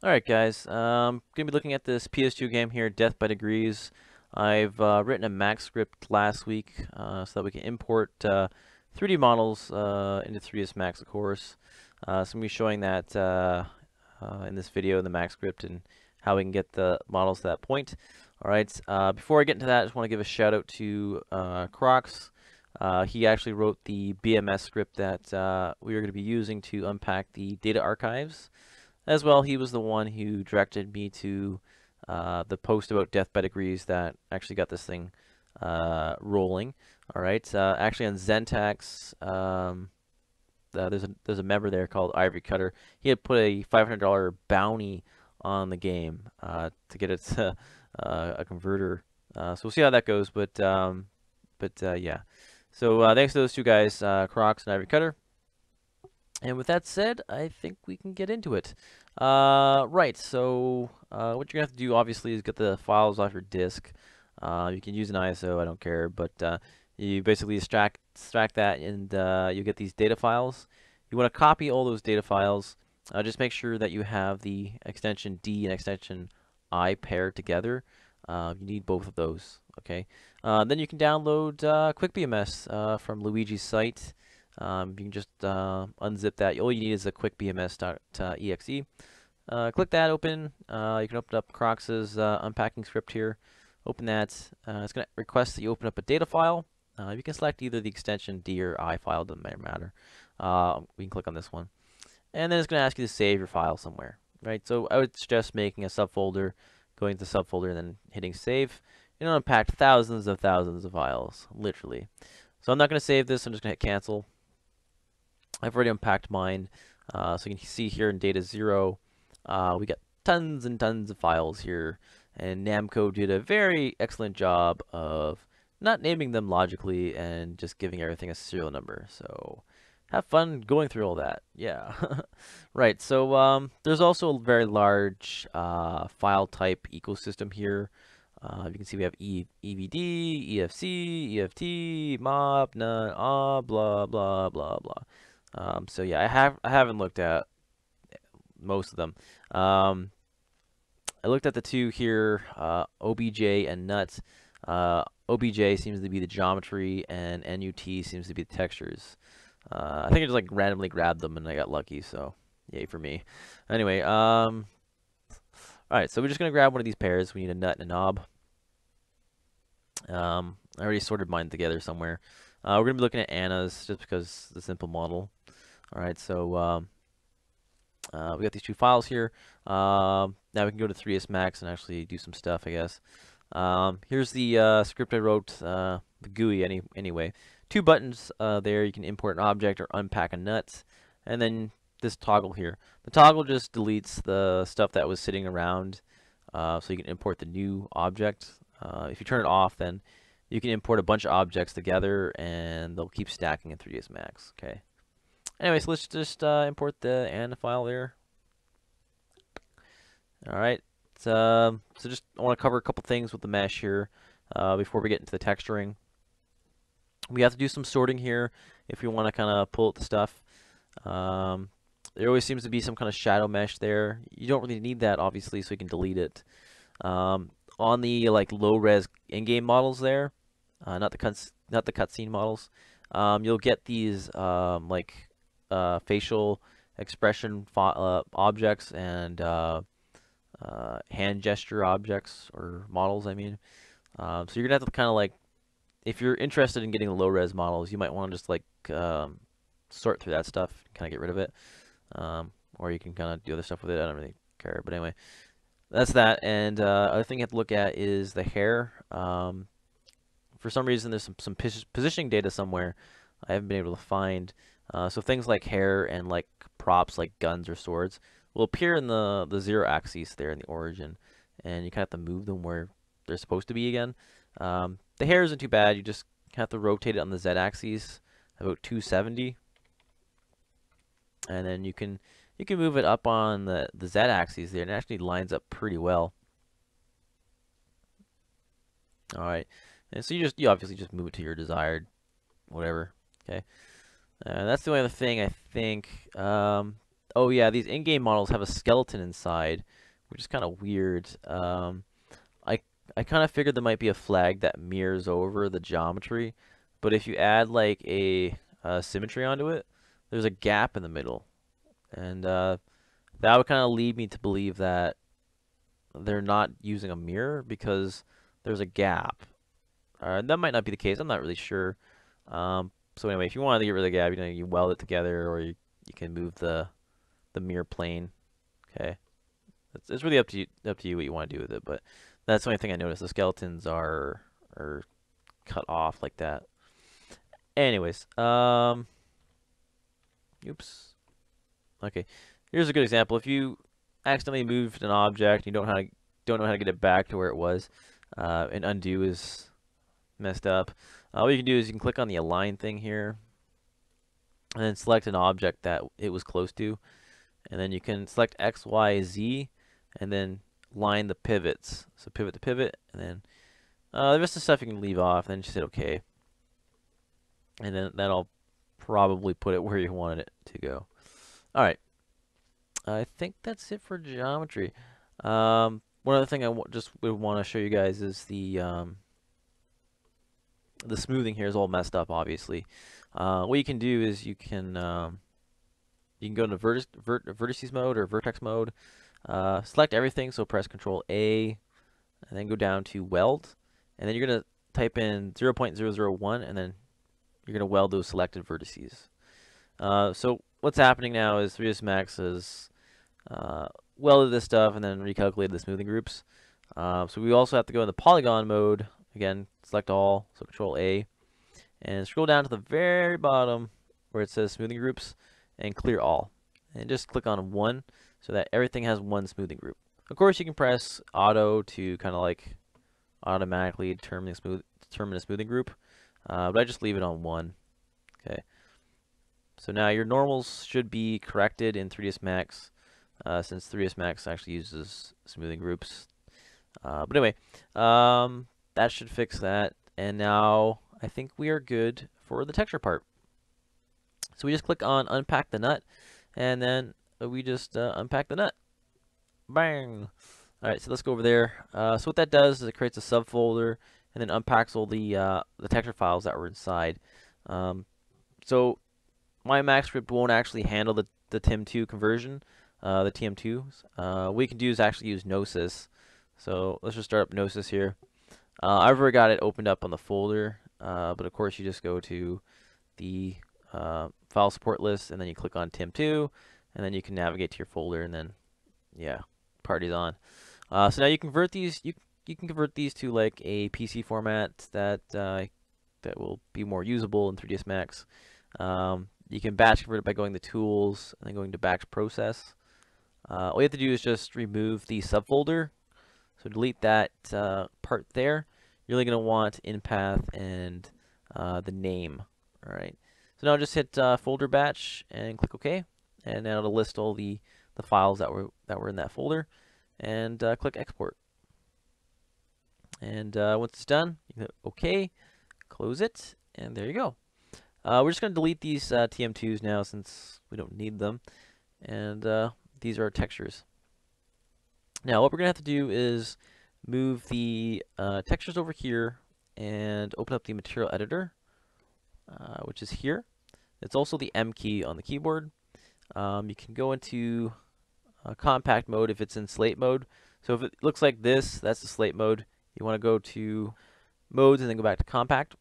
Alright guys, going to be looking at this PS2 game here, Death by Degrees. I've written a Maxscript last week so that we can import 3D models into 3ds Max, of course. So I'm going to be showing that in this video in the Maxscript and how we can get the models to that point. Alright, before I get into that, I just want to give a shout out to Crocs. He actually wrote the BMS script that we are going to be using to unpack the data archives. As well, he was the one who directed me to the post about Death by Degrees that actually got this thing rolling. All right, actually on Zentax, there's a member there called Ivory Cutter. He had put a $500 bounty on the game to get it to a converter. So we'll see how that goes. But yeah. So thanks to those two guys, Crocs and Ivory Cutter. And with that said, I think we can get into it. Right, so what you're going to have to do, obviously, is get the files off your disk. You can use an ISO, I don't care, but you basically extract that, and you get these data files. You want to copy all those data files. Just make sure that you have the extension D and extension I paired together. You need both of those, okay? Then you can download QuickBMS from Luigi's site. You can just unzip that. All you need is a quickbms.exe. Click that open. You can open up Crocs's unpacking script here. Open that. It's going to request that you open up a data file. You can select either the extension D or I file, doesn't matter. We can click on this one. And then it's going to ask you to save your file somewhere. Right? So I would suggest making a subfolder, going to the subfolder, and then hitting save. It'll unpack thousands of files, literally. So I'm not going to save this. I'm just going to hit cancel. I've already unpacked mine, so you can see here in data 0, we got tons and tons of files here, and Namco did a very excellent job of not naming them logically and just giving everything a serial number. So have fun going through all that. Yeah. Right, so there's also a very large file type ecosystem here. You can see we have EVD, EFC, EFT, MOP, none, blah, blah, blah, blah. So yeah, I haven't looked at most of them. I looked at the two here, OBJ and NUT. OBJ seems to be the geometry, and NUT seems to be the textures. I think I just like randomly grabbed them and I got lucky, so yay for me. Anyway, all right, so we're just gonna grab one of these pairs. We need a nut and a knob. I already sorted mine together somewhere. We're gonna be looking at Anna's just because it's a simple model. All right, so we got these two files here. Now we can go to 3ds Max and actually do some stuff, I guess. Here's the script I wrote, the GUI anyway. Two buttons there. You can import an object or unpack a nut, and then this toggle here. The toggle just deletes the stuff that was sitting around, so you can import the new object. If you turn it off, then you can import a bunch of objects together, and they'll keep stacking in 3ds Max. Okay. Anyway, so let's just import the Anna file there. All right. So just I want to cover a couple things with the mesh here before we get into the texturing. We have to do some sorting here if we want to kind of pull out the stuff. There always seems to be some kind of shadow mesh there. You don't really need that, obviously, so you can delete it. On the like low-res in-game models there, not the cutscene models, you'll get these facial expression objects and hand gesture objects or models, I mean. So you're gonna have to kind of like, if you're interested in getting the low res models, you might want to just like sort through that stuff, kind of get rid of it, or you can kind of do other stuff with it. I don't really care, but anyway, that's that. And other thing you have to look at is the hair. For some reason, there's some positioning data somewhere I haven't been able to find. So things like hair and like props like guns or swords will appear in the 0 axis there in the origin, and you kind of have to move them where they're supposed to be again. The hair isn't too bad. You just have to rotate it on the Z axis about 270, and then you can move it up on the Z axis there, and it actually lines up pretty well. All right, and so you obviously just move it to your desired whatever. Okay. That's the only other thing I think. Oh yeah, these in-game models have a skeleton inside, which is kind of weird. I I kind of figured there might be a flag that mirrors over the geometry, but if you add like a symmetry onto it, there's a gap in the middle, and that would kind of lead me to believe that they're not using a mirror because there's a gap. That might not be the case. I'm not really sure. So anyway, if you want to get rid of the gap, you know, you weld it together, or you can move the mirror plane. Okay, it's really up to you what you want to do with it. But that's the only thing I noticed. The skeletons are cut off like that. Anyways, oops. Okay, here's a good example. If you accidentally moved an object, you don't know how to get it back to where it was, and undo is messed up. What you can do is you can click on the align thing here, and then select an object that it was close to, and then you can select X, Y, Z, and then line the pivots. So pivot to pivot, and then the rest of the stuff you can leave off, and then just hit OK. And then that'll probably put it where you wanted it to go. Alright, I think that's it for geometry. One other thing I just would want to show you guys is the smoothing here is all messed up, obviously. What you can do is you can go into vertices mode or vertex mode, select everything, so press Control A, and then go down to weld, and then you're going to type in 0.001, and then you're going to weld those selected vertices. So what's happening now is 3ds Max has welded this stuff and then recalculated the smoothing groups. So we also have to go in the polygon mode. Again, select all, so Control A, and scroll down to the very bottom where it says smoothing groups, and clear all. And just click on one so that everything has one smoothing group. Of course, you can press auto to kind of like automatically determine a smoothing group, but I just leave it on one. Okay. So now your normals should be corrected in 3ds Max, since 3ds Max actually uses smoothing groups. But anyway, that should fix that. And now I think we are good for the texture part. So we just click on unpack the nut, and then we just unpack the nut. Bang! Alright, so let's go over there. So what that does is it creates a subfolder and then unpacks all the texture files that were inside. So my Maxscript won't actually handle the TIM2 conversion, the TM2s. What you can do is actually use Gnosis. So let's just start up Gnosis here. I've already got it opened up on the folder, but of course you just go to the file support list, and then you click on TIM2, and then you can navigate to your folder, and then yeah, party's on. So now you convert these. You can convert these to like a PC format that that will be more usable in 3ds Max. You can batch convert it by going to Tools and then going to Batch Process. All you have to do is just remove the subfolder. So delete that part there. You're only going to want in path and the name. All right. So now just hit folder batch and click OK, and now it'll list all the files that were in that folder, and click export. And once it's done, you can hit OK, close it, and there you go. We're just going to delete these TM2s now since we don't need them, and these are our textures. Now what we're going to have to do is move the textures over here and open up the material editor, which is here. It's also the M key on the keyboard. You can go into compact mode if it's in slate mode. So if it looks like this, that's the slate mode. You want to go to modes and then go back to compact.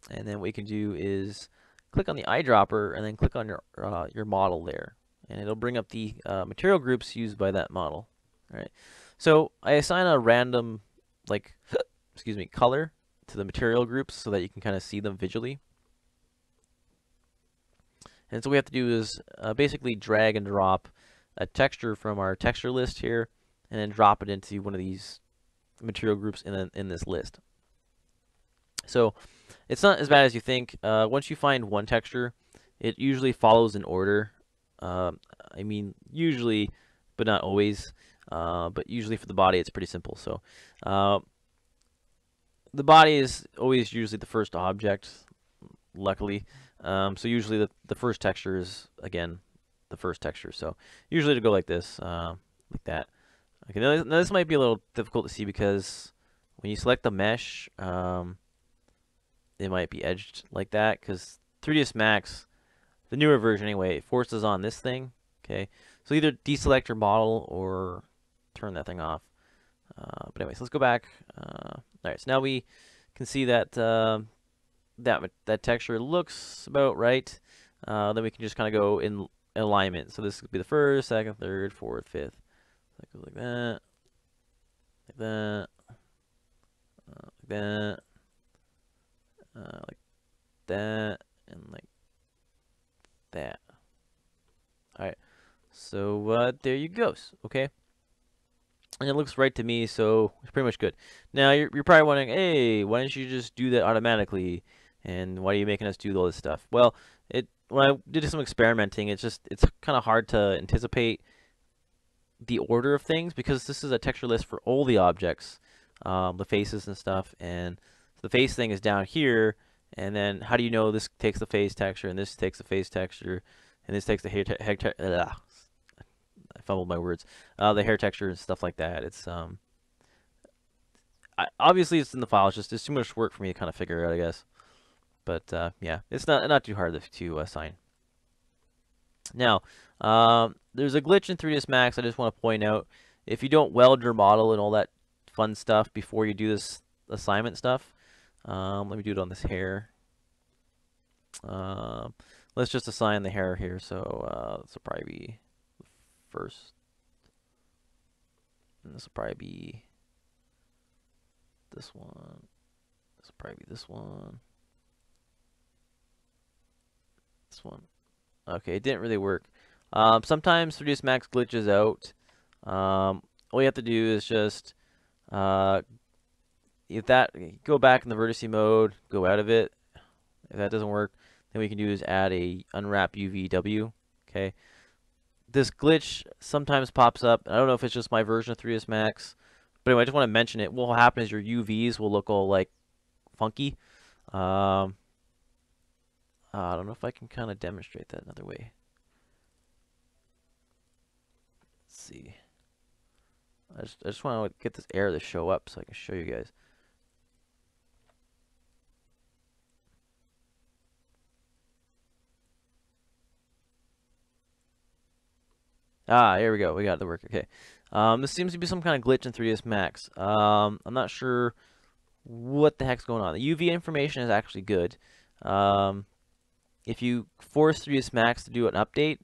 And then what you can do is click on the eyedropper and then click on your model there, and it'll bring up the material groups used by that model. All right. So I assign a random excuse me, color to the material groups so that you can kind of see them visually. And so what we have to do is basically drag and drop a texture from our texture list here, and then drop it into one of these material groups in this list. So it's not as bad as you think. Once you find one texture, it usually follows in order. I mean, usually, but not always. But usually for the body, it's pretty simple. So the body is always usually the first object, luckily. So usually the first texture is, again, the first texture. So usually to go like this, like that. Okay, now this might be a little difficult to see because when you select the mesh, it might be edged like that because 3ds Max, the newer version anyway, it forces on this thing. Okay, so either deselect your model or turn that thing off. But anyways, let's go back. All right, so now we can see that that texture looks about right. Then we can just kind of go in alignment. So this could be the first, second, third, fourth, fifth. So it goes like that, like that, like that, like that, and like that. All right. So there you go. Okay. And it looks right to me, so it's pretty much good. Now you're probably wondering, hey, why didn't you just do that automatically? And why are you making us do all this stuff? Well, when I did some experimenting, it's kind of hard to anticipate the order of things because this is a texture list for all the objects, the faces and stuff. And the face thing is down here, and then how do you know this takes the face texture and this takes the face texture and this takes the hair texture? I fumbled my words. The hair texture and stuff like that. It's obviously it's in the file. It's too much work for me to kind of figure out, I guess. But yeah, it's not too hard to assign. Now, there's a glitch in 3ds Max. I just want to point out: if you don't weld your model and all that fun stuff before you do this assignment stuff, let me do it on this hair. Let's just assign the hair here. So this will probably be first. And this will probably be this one. This will probably be this one. This one. Okay, it didn't really work. Sometimes 3ds Max glitches out. All you have to do is just go back in the vertice mode, go out of it. If that doesn't work, then we can do is add a Unwrap Uvw. Okay. This glitch sometimes pops up. I don't know if it's just my version of 3ds Max, but anyway, I just want to mention it. What will happen is your UVs will look all like funky. I don't know if I can kind of demonstrate that another way. Let's see. I just want to get this error to show up so I can show you guys. Here we go. We got it to work. Okay. This seems to be some kind of glitch in 3ds Max. I'm not sure what the heck's going on. The UV information is actually good. If you force 3ds Max to do an update,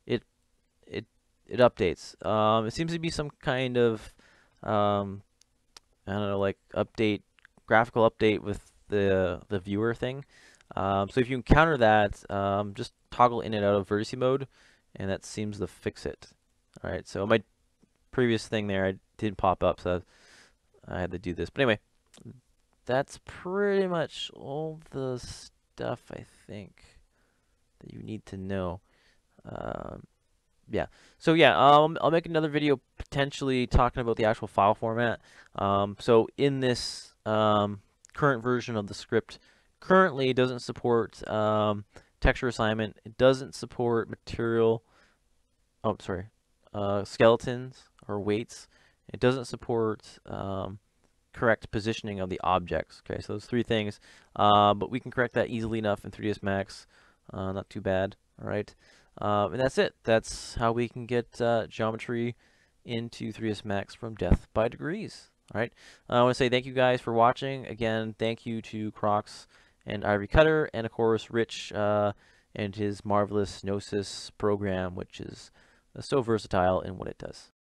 it updates. It seems to be some kind of I don't know, like graphical update with the viewer thing. So if you encounter that, just toggle in and out of vertice mode, and that seems to fix it. All right. So my previous thing there, I didn't pop up, so I had to do this. But anyway, that's pretty much all the stuff I think that you need to know. Yeah. So yeah, I'll make another video potentially talking about the actual file format. So in this current version of the script, currently it doesn't support texture assignment. It doesn't support material. Oh, sorry. Skeletons or weights. It doesn't support correct positioning of the objects. Okay, so those three things. But we can correct that easily enough in 3ds Max. Not too bad. All right. And that's it. That's how we can get geometry into 3ds Max from death by degrees. All right. I want to say thank you guys for watching. Again, thank you to Crocs and Ivory Cutter, and of course Rich and his marvelous Gnosis program, which is so versatile in what it does.